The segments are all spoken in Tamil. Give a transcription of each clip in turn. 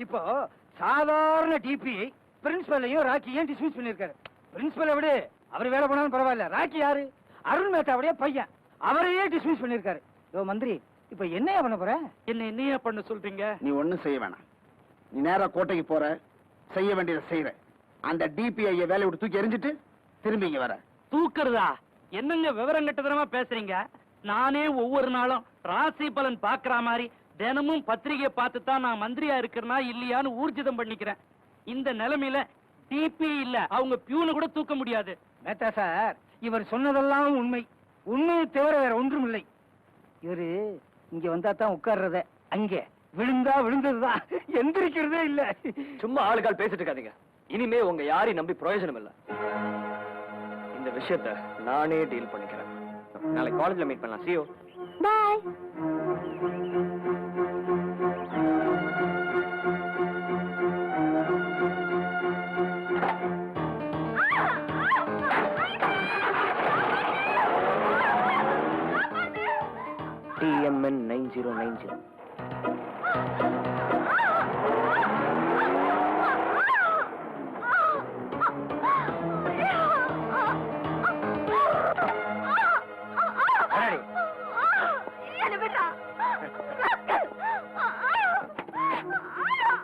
இப்போ சாதாரண டிபி பிரின்சிபலையும் ராக்கியும் டிஸ்மிஸ் பண்ணிருக்காரு. பிரின்சிபலை விட அவர் வேலை பண்ணாலும் பரவாயில்ல. ராக்கி யாரு? அருண் மேத்தாவுடைய பையன். அவரையே டிஸ்மிஸ் பண்ணிருக்காரு. மந்திரி, இப்ப என்னையா பண்ண போற? என்னையா பண்ண சொல்றீங்க? நீ ஒண்ணும் செய்ய வேணாம். நீ நேரா கோட்டைக்கு போற, செய்ய வேண்டியதை செய்யற. அந்த டிபிஐ வேலையை விட்டு தூக்கி எரிஞ்சிட்டு திரும்பி இங்க வர. தூக்குறதா? என்னங்க விவரம் கட்டதனமா பேசுறீங்க? நானே ஒவ்வொரு நாளும் ராசி பலன் பாக்குற மாதிரி தினமும் பத்திரிகையை பார்த்து தான் நான் மந்திரியா இருக்கிறனா இல்லையான்னு ஊர்ஜிதம் பண்ணிக்கிறேன். இந்த நிலைமையில டிபி இல்ல அவங்க பியூனை கூட தூக்க முடியாது. மேத்தா சார், இவர் சொன்னதெல்லாம் உண்மை. உண்மையை தவிர வேற ஒன்றும் இல்லை. இவரு இங்க வந்தா தான் உட்கார்றத, அங்க விழுந்தா விழுந்ததுதான், எந்திரிக்கிறதே இல்ல. சும்மா ஆளுகால் பேசிட்டு இருக்காதீங்க. இனிமே உங்க யாரையும் நம்பி பிரயோஜனம் இல்ல. இந்த விஷயத்தை நானே டீல் பண்ணிக்கிறேன். நாளைக்கு காலேஜ்ல மீட் பண்ணலாம். See you. பாய். TMN 9090.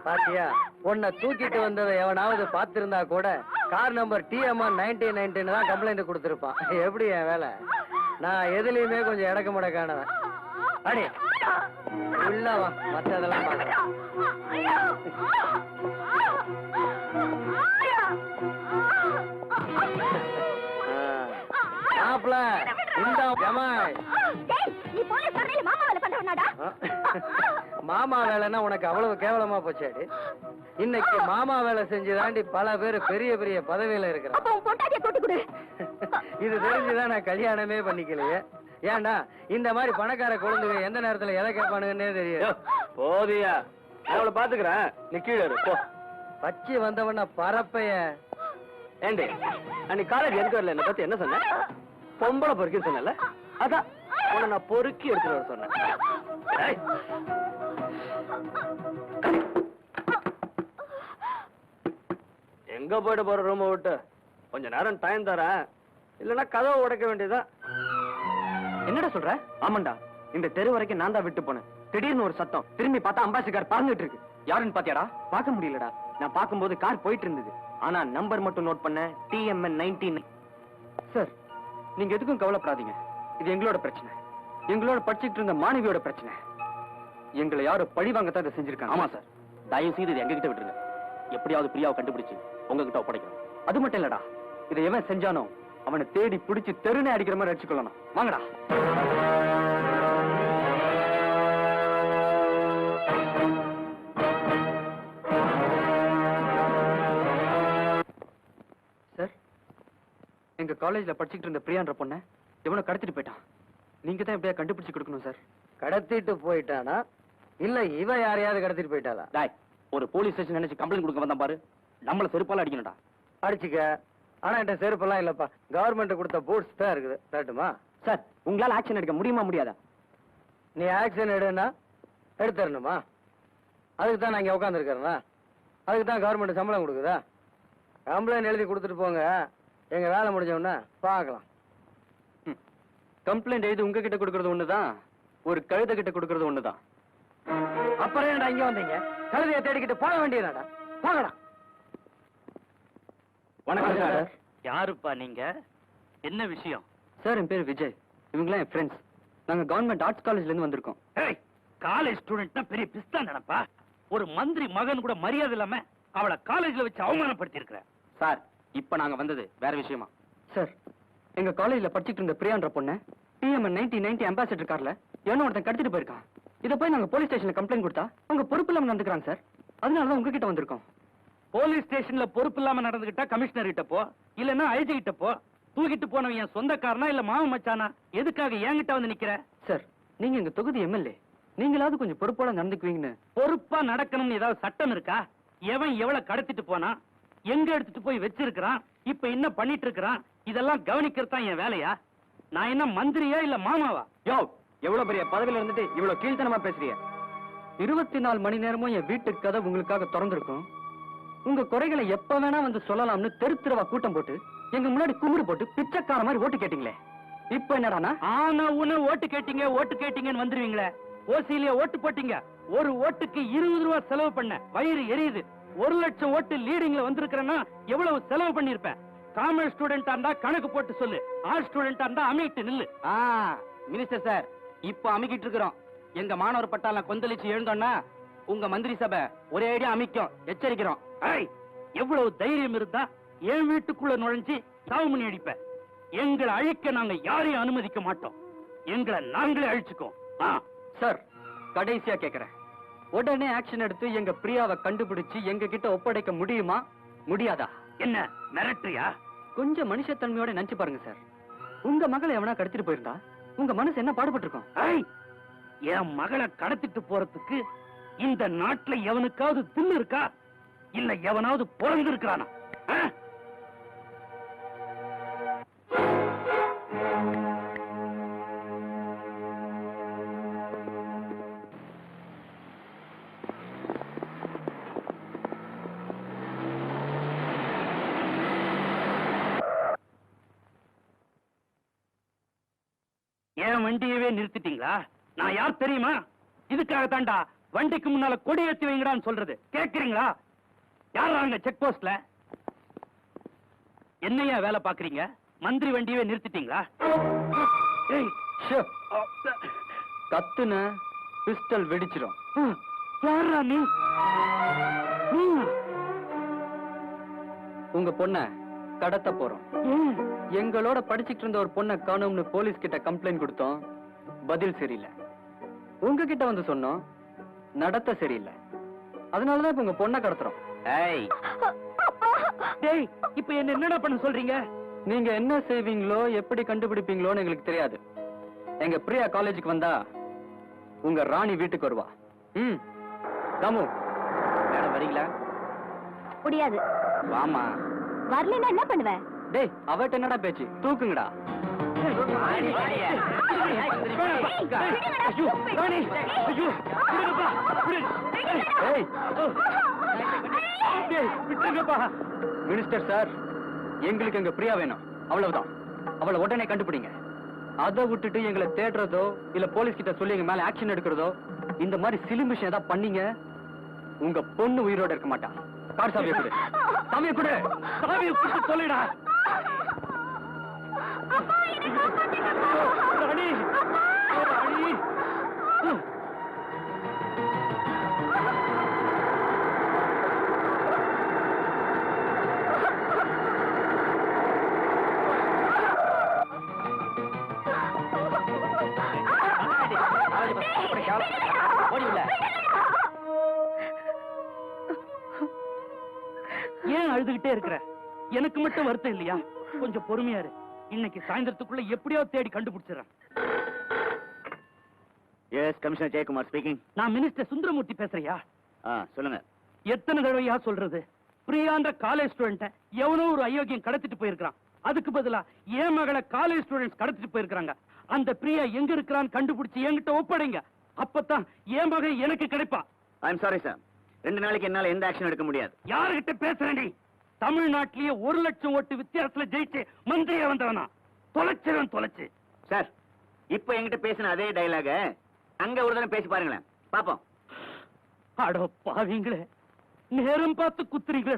பாத்தியா, உன்னை தூக்கிட்டு வந்ததை எவனாவது பாத்திருந்தா கூட கார் நம்பர் TMN 9090 தான் கம்ப்ளைண்ட் கொடுத்திருப்பான். எப்படி என் வேலை? நான் எதுலயுமே கொஞ்சம் இடக்க முடக்கானவன். அடி உள்ள வா, மற்றதெல்லாம் பாக்கலாம். மாப்ள இந்த ஜமாய் மாமா வேலைன்னா உனக்கு அவ்வளவு கேவலமா போச்சாடி. இன்னைக்கு மாமா வேலை செஞ்சுதாண்டி பல பேர் பெரிய பெரிய பதவியில இருக்கிறான். இது தெரிஞ்சுதான் நான் கல்யாணமே பண்ணிக்கலையே. ஏன்டா இந்த மாதிரி பணக்கார குழந்தைங்க எந்த நேரத்துல எதை கேட்பானுங்கன்னே தெரியும். போதியா, அவளை பாத்துக்கிறேன். நீ கீழே போ. பச்சி வந்தவன பரப்பைய. ஏண்டி அன்னைக்கு காலேஜ் எனக்கு வரல, என்ன பத்தி என்ன சொன்ன? பொம்பளை பொறுக்கி சொன்னல, அதான் உன்னை நான் பொறுக்கி எடுத்துட்டு வர சொன்னேன். எங்க போயிட்டு போற ரூமை விட்டு கொஞ்ச நேரம் டைம் தரேன், இல்லன்னா கதவை உடைக்க வேண்டியதா. என்னடா சொல்ற? ஆமாண்டா, இந்த தெரு வரைக்கும் நான் தான் விட்டு போனேன். திடீர்னு ஒரு சத்தம், திரும்பி பார்த்தா அம்பாசி கார் பறந்துட்டு இருக்கு. யாருன்னு பாத்தியாடா? பார்க்க முடியலடா. நான் பார்க்கும்போது கார் போயிட்டு இருந்தது. ஆனா நம்பர் மட்டும் நோட் பண்ண TMN 90. சார், நீங்க எதுக்கும் கவலைப்படாதீங்க. இது எங்களோட பிரச்சனை, எங்களோட படிச்சுட்டு இருந்த மாணவியோட பிரச்சனை. எங்களை யாரும் பழி வாங்கத்தான் இதை செஞ்சிருக்காங்க. ஆமா சார், தயவு செய்து இதை எங்ககிட்ட விட்டுருங்க. எப்படியாவது பிரியாவை கண்டுபிடிச்சு உங்ககிட்ட ஒப்படைக்கணும். அது மட்டும் இல்லடா, இதை எவன் செஞ்சானோ அவனை தேடி பிடிச்சு தெருனே அடிக்கிற மாதிரி அடிச்சுக்கொள்ளணும். வாங்கடா. சார், எங்க காலேஜ்ல படிச்சுட்டு இருந்த பிரியான்ற பொண்ணை எவனோ கடத்திட்டு போயிட்டான். நீங்க தான் எப்படியா கண்டுபிடிச்சு கொடுக்கணும் சார். கடத்திட்டு போயிட்டானா இல்ல இவ யாரையாவது கடத்திட்டு போயிட்டாளா? டாய், ஒரு போலீஸ் ஸ்டேஷன் நினைச்சு கம்ப்ளைண்ட் கொடுக்க வந்தான் பாரு. நம்மள செருப்பால அடிக்கணும்டா. அடிச்சுக்க. ஆனா என்கிட்ட செருப்பெல்லாம் இல்லப்பா. கவர்மெண்ட் கொடுத்த பூட்ஸ் தான் இருக்குது. தட்டுமா? சார், உங்களால ஆக்ஷன் எடுக்க முடியுமா முடியாதா? நீ ஆக்ஷன் எடுனா எடுத்துடணுமா? அதுக்கு தான் நான் இங்க உட்காந்துருக்கிறேன்னா? அதுக்கு தான் கவர்மெண்ட் சம்பளம் கொடுக்குதா? கம்ப்ளைண்ட் எழுதி கொடுத்துட்டு போங்க, எங்க வேலை முடிஞ்சோன்னா பார்க்கலாம். கம்ப்ளைண்ட் எழுதி உங்ககிட்ட கொடுக்கறது ஒண்ணுதான், ஒரு கழுத கிட்ட கொடுக்கறது ஒண்ணுதான். அப்புறம் என்னடா இங்க வந்தீங்க? கழுதையை தேடிக்கிட்டு போக வேண்டியதாடா. போகடா. வணக்கம் சார். யாருப்பா நீங்க? என்ன விஷயம்? சார், என் பேர் விஜய். இவங்களாம் என் ஃப்ரெண்ட்ஸ். நாங்க கவர்மெண்ட் ஆர்ட்ஸ் காலேஜ்ல இருந்து வந்திருக்கோம். காலேஜ் ஸ்டூடெண்ட்னா பெரிய பிஸ்தா நினைப்பா? ஒரு மந்திரி மகன் கூட மரியாதை இல்லாம அவளை காலேஜ்ல வச்சு அவமானப்படுத்தி இருக்கிற. சார், இப்ப நாங்க வந்தது வேற விஷயமா. சார், எங்க காலேஜ்ல படிச்சுட்டு இருந்த பிரியான்ற பொண்ணு TMN 9090 அம்பாசிடர் கார்ல என்ன ஒருத்தன் கடத்திட்டு போயிருக்கான். இதை போய் நாங்க போலீஸ் ஸ்டேஷன்ல கம்ப்ளைண்ட் கொடுத்தா அவங்க பொறுப்பு இல்லாம நடந்துக்கிறாங்க சார். அதனாலதான் உங்ககிட்ட வந்திருக்கோம். போலீஸ் ஸ்டேஷன்ல பொறுப்பு இல்லாம நடந்துகிட்டா கமிஷனர் கிட்ட போ, இல்லன்னா IG கிட்ட போ. தூக்கிட்டு போனவன் என் சொந்தக்காரனா இல்ல மாம மச்சானா? எதுக்காக என்கிட்ட வந்து நிக்கிற? சார், நீங்க எங்க தொகுதி MLA. நீங்களாவது கொஞ்சம் பொறுப்போட நடந்துக்குவீங்கன்னு. பொறுப்பா நடக்கணும்னு ஏதாவது சட்டம் இருக்கா? எவன் எவ்வளவு கடத்திட்டு போனா, எங்க எடுத்துட்டு போய் வச்சிருக்கிறான், இப்ப என்ன பண்ணிட்டு இருக்கிறான், இதெல்லாம் கவனிக்கிறது தான் என் வேலையா? நான் என்ன மந்திரியா இல்ல மாமாவா? யோ, எவ்வளவு பெரிய பதவியில இருந்துட்டு இவ்வளவு கீழ்த்தனமா பேசுறீங்க? 24 மணி நேரமும் என் வீட்டு கதை உங்களுக்காக திறந்திருக்கும். உங்க குறைகளை எப்ப வேணா வந்து சொல்லலாம்னு தெரு தெருவா கூட்டம் போட்டு எங்க முன்னாடி குமுறு போட்டு பிச்சைக்கார மாதிரி ஓட்டு கேட்டீங்களே. இப்ப என்னடானா ஆனா உன்ன ஓட்டு கேட்டீங்கன்னு வந்துருவீங்களே. ஓசியிலேயே ஓட்டு போட்டீங்க. ஒரு ஓட்டுக்கு 20 ரூபாய் செலவு பண்ண. வயிறு எரியுது. 1 லட்சம் ஓட்டு லீடிங்ல வந்திருக்கிறேன்னா எவ்வளவு செலவு பண்ணிருப்பேன். காமர்ஸ் ஸ்டூடெண்டா இருந்தா கணக்கு போட்டு சொல்லு. ஆர்ட்ஸ் ஸ்டூடெண்டா இருந்தா அமைக்கிட்டு நில்லு. மினிஸ்டர் சார், இப்ப அமைக்கிட்டு இருக்கிறோம். எங்க மாணவர் பட்டாளம் கொந்தளிச்சு எழுந்தோம்னா உங்க மந்திரி சபை ஒரே ஐடியா அமைக்கும். எச்சரிக்கிறோம். எவ்வளவு தைரியம் இருந்தா என் வீட்டுக்குள்ள நுழைஞ்சு சாவு மணி அடிப்ப. எங்களை அழிக்க நாங்க யாரையும் அனுமதிக்க மாட்டோம். எங்களை நாங்களே அழிச்சுக்கோம். சார், கடைசியா கேக்குறேன். உடனே ஆக்ஷன் எடுத்து எங்க பிரியாவை கண்டுபிடிச்சு எங்க கிட்ட ஒப்படைக்க முடியுமா முடியாதா? என்ன மிரட்டுறியா? கொஞ்சம் மனுஷத்தன்மையோட நினைச்சு பாருங்க சார். உங்க மகளை எவனா கடத்திட்டு போயிருந்தா உங்க மனசு என்ன பாடுபட்டு இருக்கும்? என் மகளை கடத்திட்டு போறதுக்கு இந்த நாட்டுல எவனுக்காவது தின்னு இருக்கா? இல்ல எவனாவது பிறந்து இருக்கிறானா? என் வண்டியவே நிறுத்திட்டீங்களா? நான் யார் தெரியுமா? இதுக்காக தாண்டா வண்டிக்கு முன்னால கொடி ஏத்தி வைங்கடான்னு சொல்றது. கேக்குறீங்களா? யாராங்க செக் போஸ்ட்ல? என்னையா வேலை பாக்குறீங்க? மந்திரி வண்டியவே நிறுத்திட்டீங்களா? கத்துன பிஸ்டல் வெடிச்சிடும். யாரா நீ? உங்க பொண்ண கடத்த போறோம். எங்களோட படிச்சுட்டு இருந்த ஒரு பொண்ணை காணும்னு போலீஸ் கிட்ட கம்ப்ளைண்ட் கொடுத்தோம். பதில் சரியில்லை. உங்ககிட்ட வந்து சொன்னோம், நடத்த சரியில்லை. அதனாலதான் இப்ப உங்க பொண்ணை கடத்துறோம். இப்ப என்ன என்னடா பண்ண சொல்றீங்க? நீங்க என்ன செய்வீங்களோ எப்படி கண்டுபிடிப்பீங்களோன்னு எங்களுக்கு தெரியாது. எங்க பிரியா காலேஜுக்கு வந்தா உங்க ராணி வீட்டுக்கு வருவா. தாமு மேடம் வரீங்களா? முடியாது. வாமா. வரலன்னா என்ன பண்ணுவ? டேய், அவட்ட என்னடா பேச்சு? தூக்குங்கடா. மினிஸ்டர் சார், எங்களுக்கு எங்க பிரியா வேணும். அவ்வளவுதான். அவளை உடனே கண்டுபிடிங்க. அதை விட்டுட்டு எங்களை தேடுறதோ இல்ல போலீஸ் கிட்ட சொல்லி எங்க மேல ஆக்ஷன் எடுக்கிறதோ, இந்த மாதிரி சிலிமிஷன் ஏதாவது பண்ணீங்க, உங்க பொண்ணு உயிரோட இருக்க மாட்டா. கார் சாவியை கொடு. சாவியை கொடு. சாவியை கொடுத்து சொல்லிடா. ராணி, ராணி. ஏன் அழுதுகிட்டே இருக்கிற? எனக்கு மட்டும் வருத்தம் இல்லையா? கொஞ்சம் பொறுமையா இரு. இன்னைக்கு சாயந்தரத்துக்குள்ள எப்படியோ தேடி கண்டுபிடிச்சிடறேன். Yes, commissioner Jayakumar speaking. நான் மினிஸ்டர் சுந்தரமூர்த்தி பேசுறியா? சொல்லுங்க. எத்தனை தடவையா சொல்றது? பிரியான்ற காலேஜ் ஸ்டூடெண்ட் எவனோ ஒரு அயோக்கியம் கடத்திட்டு போயிருக்கான். அதுக்கு பதிலா என் மகளை காலேஜ் ஸ்டூடெண்ட்ஸ் கடத்திட்டு போயிருக்காங்க. அந்த பிரியா எங்க இருக்கிறான்னு கண்டுபிடிச்சு என்கிட்ட ஒப்படைங்க. அப்பதான் என் மகன் எனக்கு கிடைப்பா. ஐ எம் சாரி சார், 2 நாளைக்கு என்னால எந்த ஆக்ஷன் எடுக்க முடியாது. யாருகிட்ட பேசுறேன் நீ? தமிழ்நாட்டிலேயே 1 லட்சம் ஓட்டு வித்தியாசத்துல ஜெயிச்சு மந்திரியா வந்தவனா? தொலைச்சு சார், இப்ப என்கிட்ட பேசின அதே டயலாக அங்க ஒரு தடவை பேசி பாருங்களேன், பாப்போம். அடோ பாவீங்களே, நேரம் பார்த்து குத்துறீங்களா?